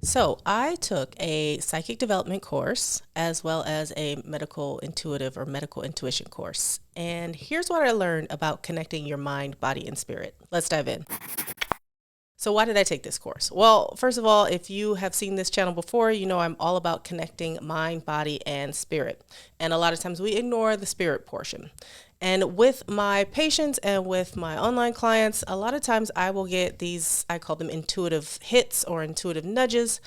So, I took a psychic development course as well as a medical intuitive or medical intuition course. And here's what I learned about connecting your mind, body, and spirit. Let's dive in. So, why did I take this course? Well, first of all, if you have seen this channel before, you know I'm all about connecting mind, body, and spirit. And a lot of times we ignore the spirit portion. And with my patients and with my online clients, a lot of times I will get these, I call them intuitive hits or intuitive nudges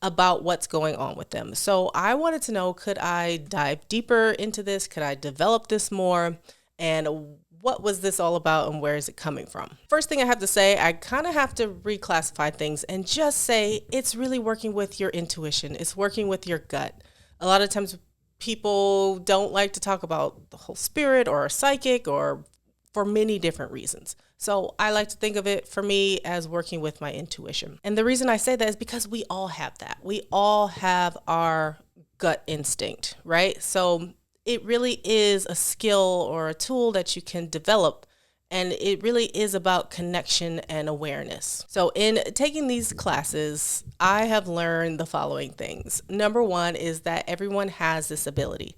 about what's going on with them. So I wanted to know, could I dive deeper into this? Could I develop this more? And what was this all about and where is it coming from? First thing I have to say, I kind of have to reclassify things and just say it's really working with your intuition. It's working with your gut. A lot of times people don't like to talk about the whole spirit or psychic or for many different reasons. So I like to think of it for me as working with my intuition. And the reason I say that is because we all have that. We all have our gut instinct, right? So it really is a skill or a tool that you can develop. And it really is about connection and awareness. So in taking these classes, I have learned the following things. Number one is that everyone has this ability.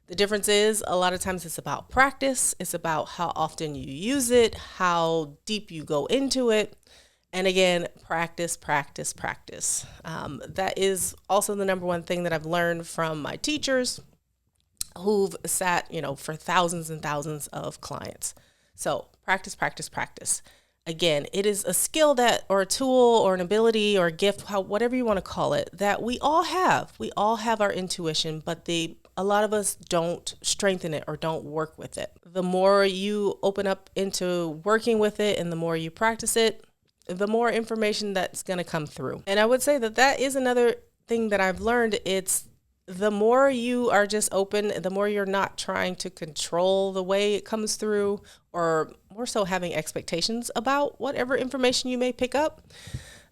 The difference is a lot of times it's about practice. It's about how often you use it, how deep you go into it. And again, practice, practice, practice. That is also the number one thing that I've learned from my teachers who've sat, for thousands and thousands of clients. So practice, practice, practice. Again, it is a skill that, or a tool, or an ability, or a gift, whatever you want to call it, that we all have. We all have our intuition, but a lot of us don't strengthen it or don't work with it. The more you open up into working with it and the more you practice it, the more information that's going to come through. And I would say that is another thing that I've learned. It's the more you are just open, the more you're not trying to control the way it comes through, or more so having expectations about whatever information you may pick up,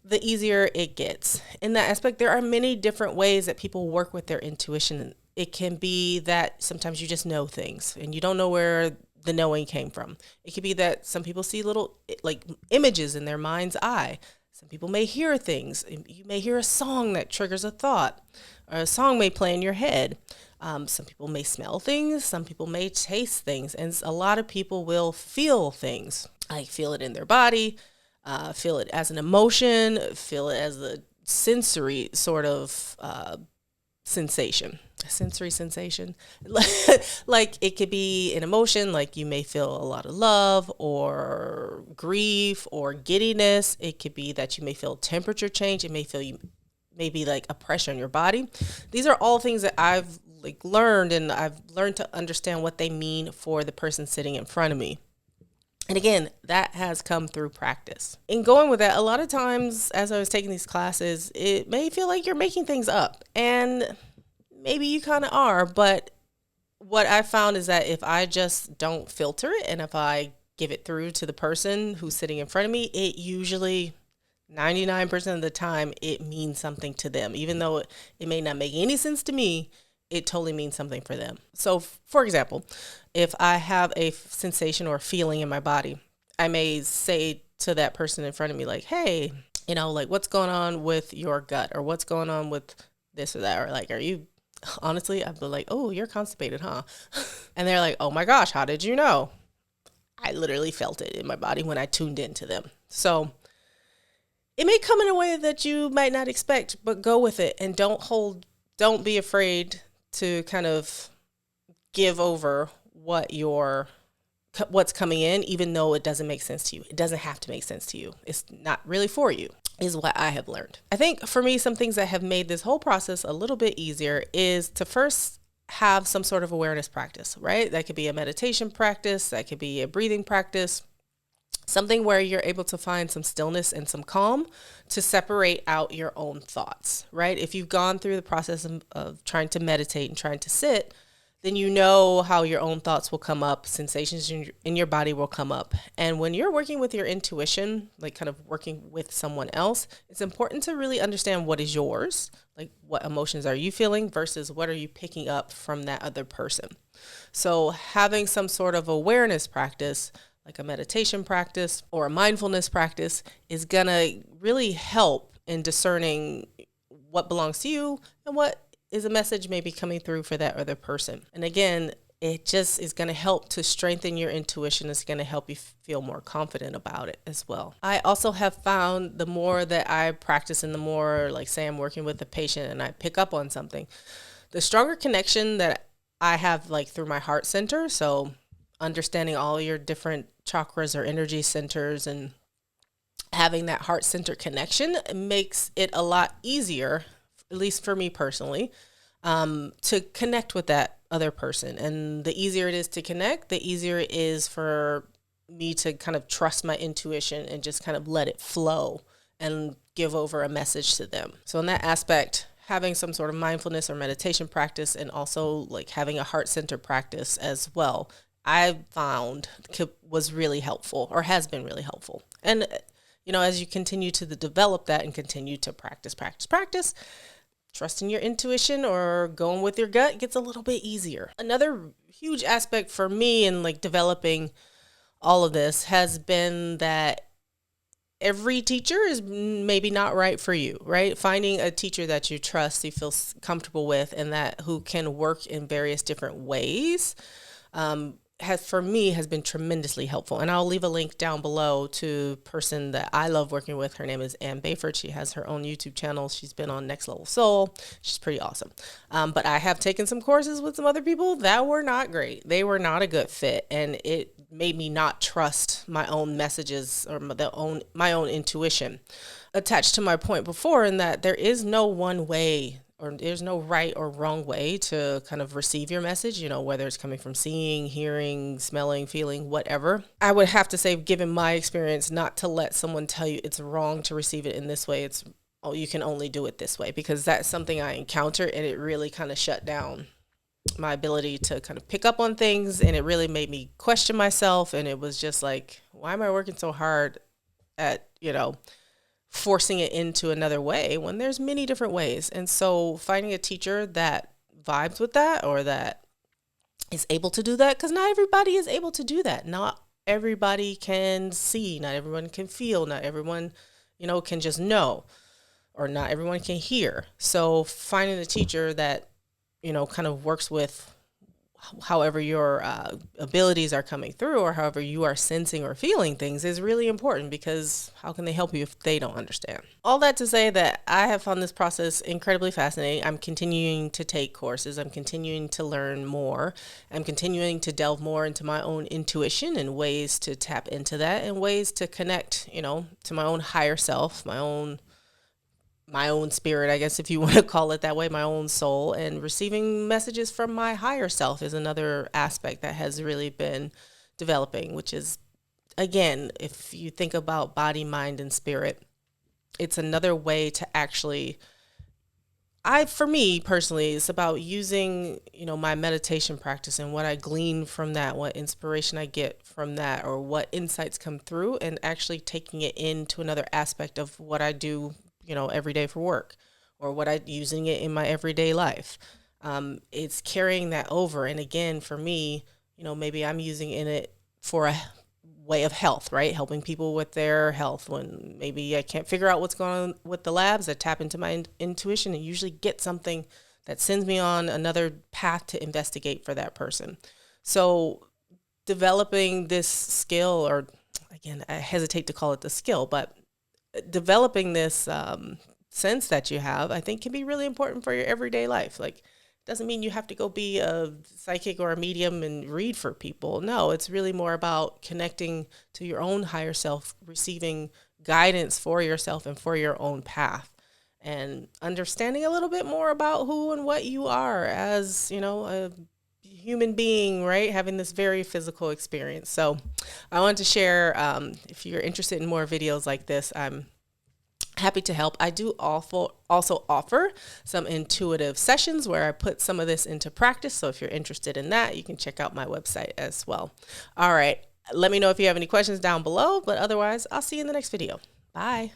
the easier it gets. In that aspect, there are many different ways that people work with their intuition. It can be that sometimes you just know things and you don't know where the knowing came from. It could be that some people see little images in their mind's eye. Some people may hear things. You may hear a song that triggers a thought, or a song may play in your head. Some people may smell things. Some people may taste things. And a lot of people will feel things. Like feel it in their body, feel it as an emotion, feel it as a sensory sort of sensation. A sensory sensation. Like it could be an emotion, like you may feel a lot of love or grief or giddiness. It could be that you may feel temperature change. It may feel maybe like a pressure on your body. These are all things that I've learned, and I've learned to understand what they mean for the person sitting in front of me. And again, that has come through practice. In going with that, a lot of times as I was taking these classes, it may feel like you're making things up, and maybe you kind of are, but what I found is that if I just don't filter it and if I give it through to the person who's sitting in front of me, it usually 99% of the time, it means something to them. Even though it may not make any sense to me, it totally means something for them. So, for example, if I have a sensation or feeling in my body, I may say to that person in front of me, like, hey, what's going on with your gut, or what's going on with this or that, or are you, honestly, I'd be like, oh, you're constipated, huh? And they're like, oh my gosh, how did you know? I literally felt it in my body when I tuned into them. So it may come in a way that you might not expect, but go with it and don't be afraid to kind of give over what's coming in, even though it doesn't make sense to you. It doesn't have to make sense to you. It's not really for you, is what I have learned. I think for me, some things that have made this whole process a little bit easier is to first have some sort of awareness practice, right? That could be a meditation practice. That could be a breathing practice. Something where you're able to find some stillness and some calm to separate out your own thoughts, right? If you've gone through the process of trying to meditate and trying to sit, then you know how your own thoughts will come up, sensations in your body will come up. And when you're working with your intuition, like kind of working with someone else, it's important to really understand what is yours, like what emotions are you feeling versus what are you picking up from that other person. So having some sort of awareness practice, like a meditation practice or a mindfulness practice, is gonna really help in discerning what belongs to you and what is a message maybe coming through for that other person. And again, it just is going to help to strengthen your intuition. It's going to help you feel more confident about it as well. I also have found the more that I practice and the more, like, say I'm working with a patient and I pick up on something, the stronger connection that I have, like, through my heart center. So understanding all your different chakras or energy centers and having that heart center connection makes it a lot easier, at least for me personally, to connect with that other person. And the easier it is to connect, the easier it is for me to kind of trust my intuition and just kind of let it flow and give over a message to them. So in that aspect, having some sort of mindfulness or meditation practice and also like having a heart center practice as well, I found was really helpful, or has been really helpful. And, you know, as you continue to develop that and continue to practice, trusting your intuition or going with your gut gets a little bit easier. Another huge aspect for me in like developing all of this has been that every teacher is maybe not right for you, right? Finding a teacher that you trust, you feel comfortable with, and that who can work in various different ways, has been tremendously helpful. And I'll leave a link down below to a person that I love working with. Her name is Bayford. She has her own YouTube channel. She's been on Next Level Soul. She's pretty awesome. But I have taken some courses with some other people that were not great. They were not a good fit. And it made me not trust my own messages or my own intuition. Attached to my point before, in that there is no one way, or there's no right or wrong way to kind of receive your message, you know, whether it's coming from seeing, hearing, smelling, feeling, whatever. I would have to say, given my experience, not to let someone tell you it's wrong to receive it in this way. You can only do it this way, because that's something I encountered, and it really kind of shut down my ability to kind of pick up on things. And it really made me question myself. And it was just like, why am I working so hard at, you know, forcing it into another way when there's many different ways? And so finding a teacher that vibes with that, or that is able to do that, because not everybody is able to do that. Not everybody can see, not everyone can feel, not everyone, you know, can just know, or not everyone can hear. So finding a teacher that, you know, kind of works with however your abilities are coming through, or however you are sensing or feeling things, is really important, because how can they help you if they don't understand? All that to say that I have found this process incredibly fascinating. I'm continuing to take courses. I'm continuing to learn more. I'm continuing to delve more into my own intuition and ways to tap into that, and ways to connect, you know, to my own higher self, my own spirit, I guess, if you want to call it that way, my own soul. And receiving messages from my higher self is another aspect that has really been developing, which is, again, if you think about body, mind, and spirit, it's another way to actually, for me personally, it's about using, you know, my meditation practice and what I glean from that, what inspiration I get from that, or what insights come through, and actually taking it into another aspect of what I do, you know, every day for work, or using it in my everyday life. It's carrying that over. And again, for me, you know, maybe I'm using it for a way of health, right? Helping people with their health. When maybe I can't figure out what's going on with the labs, I tap into my intuition and usually get something that sends me on another path to investigate for that person. So developing this skill, or again, I hesitate to call it the skill, but developing this sense that you have, I think, can be really important for your everyday life. Like, doesn't mean you have to go be a psychic or a medium and read for people. No, it's really more about connecting to your own higher self, receiving guidance for yourself and for your own path, and understanding a little bit more about who and what you are as, you know, a human being, right? Having this very physical experience. So I wanted to share, if you're interested in more videos like this, I'm happy to help. I do also offer some intuitive sessions where I put some of this into practice. So if you're interested in that, you can check out my website as well. All right. Let me know if you have any questions down below, but otherwise I'll see you in the next video. Bye.